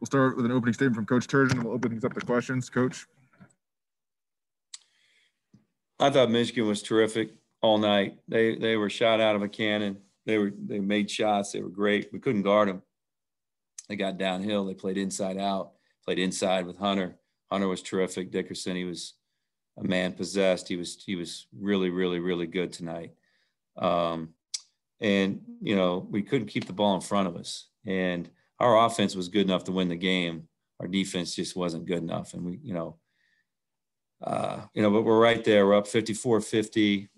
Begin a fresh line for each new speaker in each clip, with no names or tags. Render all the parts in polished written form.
We'll start with an opening statement from Coach Turgeon, and we'll open things up to questions. Coach.
I thought Michigan was terrific all night. They were shot out of a cannon. They made shots. They were great. We couldn't guard them. They got downhill. They played inside out. Played inside with Hunter. Hunter was terrific. Dickerson, he was a man possessed. He was really, really, really good tonight. And we couldn't keep the ball in front of us. And our offense was good enough to win the game. Our defense just wasn't good enough. And but we're right there. We're up 54-50.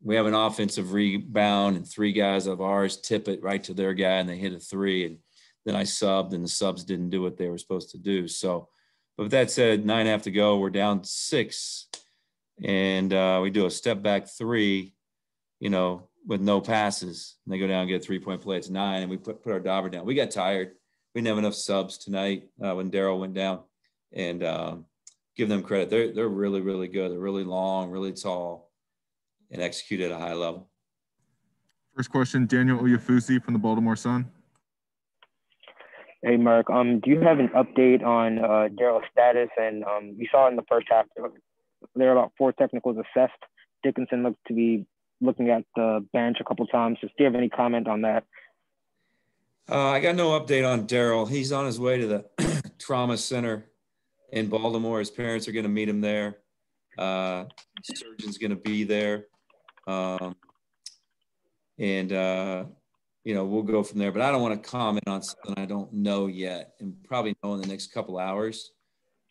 We have an offensive rebound, and three guys of ours tip it right to their guy, and they hit a three. And then I subbed, and the subs didn't do what they were supposed to do. So, but with that said, 9.5 to go. We're down 6, and we do a step back three, with no passes. And they go down and get a 3-point play. It's 9, and we put our dauber down. We got tired. We didn't have enough subs tonight when Darryl went down, and give them credit. They're really, really good. They're really long, really tall, and execute at a high level.
First question, Daniel Oyefusi from the Baltimore Sun.
Hey, Mark. Do you have an update on Darryl's status? And you saw in the first half, there are about 4 technicals assessed. Dickinson looked to be looking at the bench a couple times. Just do you have any comment on that?
I got no update on Darryl. He's on his way to the trauma center in Baltimore. His parents are going to meet him there. Surgeon's going to be there. We'll go from there. But I don't want to comment on something I don't know yet, and probably know in the next couple hours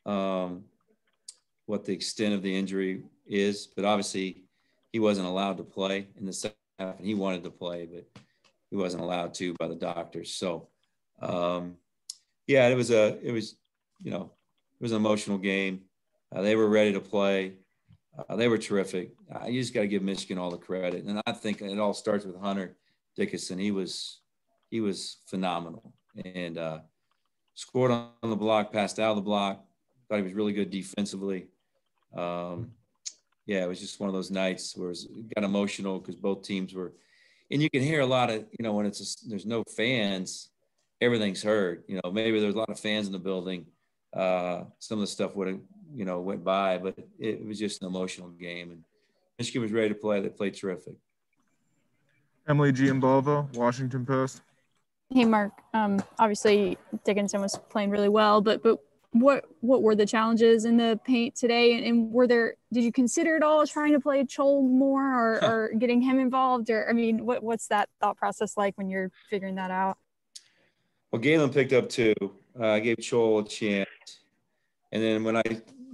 what the extent of the injury is. But obviously, he wasn't allowed to play in the second half, and he wanted to play, but he wasn't allowed to by the doctors. So, it was an emotional game. They were ready to play. They were terrific. You just got to give Michigan all the credit. And I think it all starts with Hunter Dickinson. He was phenomenal, and scored on the block, passed out of the block. Thought he was really good defensively. It was just one of those nights where it got emotional because both teams were, and you can hear a lot of, when there's no fans, everything's heard. Maybe there's a lot of fans in the building. Some of the stuff would have, went by, but it was just an emotional game, and Michigan was ready to play. They played terrific.
Emily Giambalvo, Washington Post.
Hey, Mark. Obviously Dickinson was playing really well, but what were the challenges in the paint today? And did you consider at all trying to play Chol more or getting him involved? Or, what's that thought process like when you're figuring that out?
Well, Galen picked up 2. I gave Chol a chance. And then when I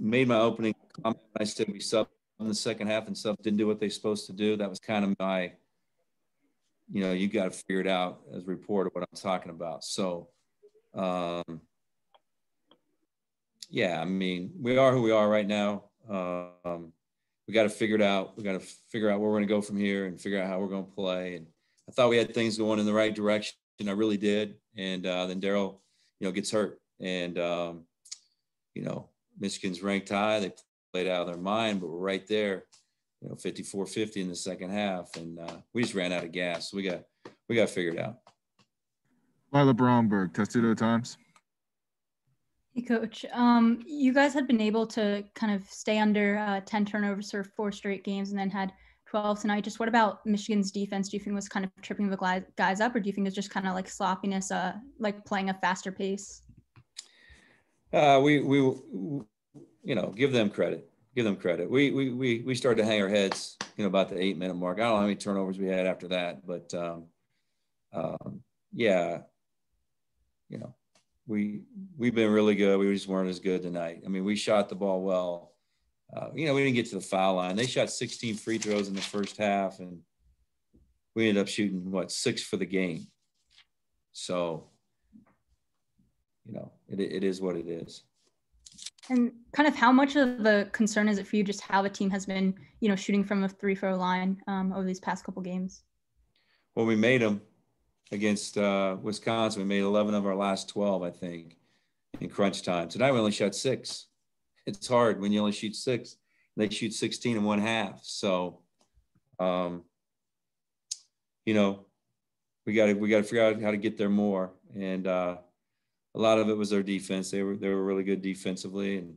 made my opening comment, I said we subbed in the second half and subs didn't do what they're supposed to do. That was kind of my, you got to figure it out as a reporter what I'm talking about. So, we are who we are right now. We got to figure it out. We got to figure out where we're going to go from here and figure out how we're going to play. And I thought we had things going in the right direction. I really did. And then Darryl, gets hurt. And, Michigan's ranked high. They played out of their mind, but we're right there, 54-50 in the second half. And we just ran out of gas. So we got to figure it out.
Lila Bromberg, Testudo Times.
Hey, Coach. You guys had been able to kind of stay under 10 turnovers for 4 straight games and then had 12 tonight. Just what about Michigan's defense? Do you think was kind of tripping the guys up, or do you think it's just kind of like sloppiness, like playing a faster pace?
We give them credit. Give them credit. We started to hang our heads, about the 8-minute mark. I don't know how many turnovers we had after that, but we've been really good. We just weren't as good tonight. We shot the ball well. We didn't get to the foul line. They shot 16 free throws in the first half, and we ended up shooting 6 for the game. So, it is what it is.
And kind of how much of a concern is it for you just how the team has been, shooting from a 3-throw line over these past couple games?
Well, we made them against Wisconsin. We made 11 of our last 12, I think, in crunch time. Tonight we only shot 6. It's hard when you only shoot 6. They shoot 16 in one half. So, we got to figure out how to get there more. And A lot of it was their defense. They were really good defensively, and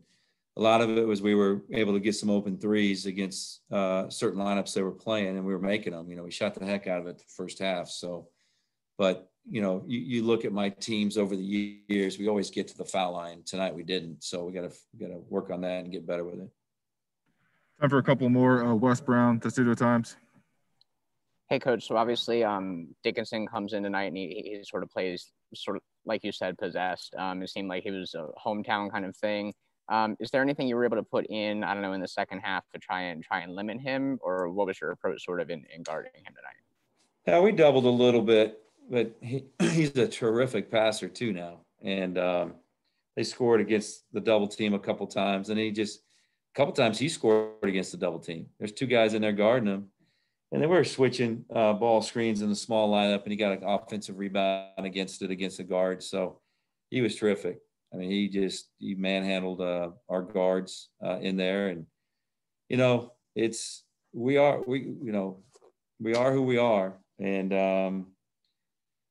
a lot of it was we were able to get some open threes against certain lineups they were playing, and we were making them. We shot the heck out of it the first half. So, but you look at my teams over the years, we always get to the foul line. Tonight we didn't, so we got to work on that and get better with it.
Time for a couple more. Wes Brown, Testudo Times.
Hey, Coach. So obviously, Dickinson comes in tonight and he sort of plays sort of like you said, possessed. It seemed like it was a hometown kind of thing. Is there anything you were able to put in, I don't know, in the second half to try and limit him, or what was your approach sort of in guarding him tonight?
Yeah, we doubled a little bit, but he's a terrific passer too now. And they scored against the double team a couple times, and a couple times he scored against the double team. There's two guys in there guarding him, and they were switching ball screens in the small lineup, and he got an offensive rebound against the guard. So he was terrific. I mean, he manhandled our guards in there, and we are who we are, and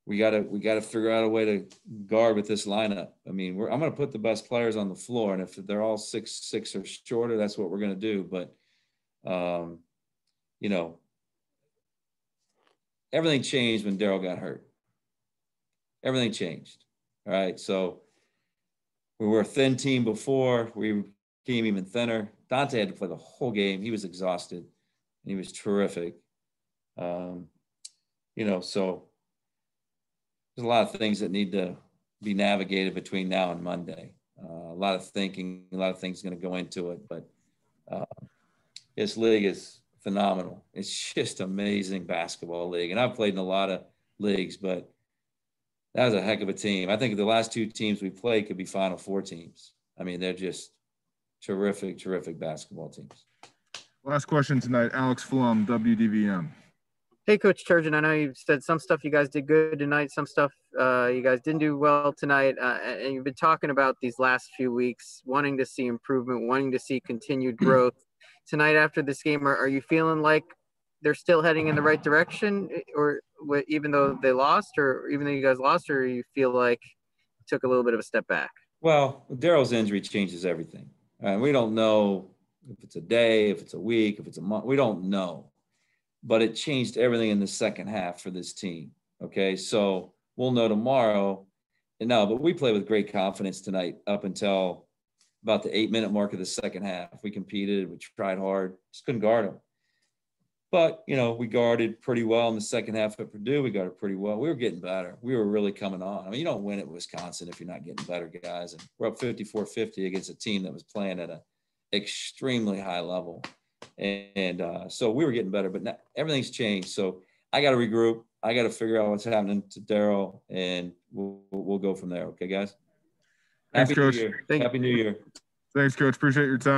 we got to figure out a way to guard with this lineup. I mean, I'm going to put the best players on the floor, and if they're all 6'6" or shorter, that's what we're going to do. But everything changed when Daryl got hurt. Everything changed. All right, so we were a thin team before. We became even thinner. Dante had to play the whole game. He was exhausted, and he was terrific. So there's a lot of things that need to be navigated between now and Monday. A lot of thinking, a lot of things going to go into it. But this league is phenomenal. It's just amazing basketball league. And I've played in a lot of leagues, but that was a heck of a team. I think the last two teams we played could be Final Four teams. I mean, they're just terrific, terrific basketball teams.
Last question tonight, Alex Flum, WDVM.
Hey, Coach Turgeon, I know you said some stuff you guys did good tonight, some stuff you guys didn't do well tonight, and you've been talking about these last few weeks, wanting to see improvement, wanting to see continued growth. Tonight after this game, are you feeling like they're still heading in the right direction, or even though they lost, or even though you guys lost, or you feel like you took a little bit of a step back?
Well, Daryl's injury changes everything. We don't know if it's a day, if it's a week, if it's a month. We don't know. But it changed everything in the second half for this team. Okay, so we'll know tomorrow. But we played with great confidence tonight up until about the 8-minute mark of the second half. We competed, we tried hard, just couldn't guard them. But, we guarded pretty well in the second half at Purdue. We guarded pretty well. We were getting better. We were really coming on. I mean, you don't win at Wisconsin if you're not getting better, guys. And we're up 54-50 against a team that was playing at an extremely high level. And so we were getting better, but now everything's changed. So I got to regroup. I got to figure out what's happening to Daryl, and we'll go from there. Okay, guys?
Thanks, Coach.
Happy New Year.
Thanks, Coach. Appreciate your time.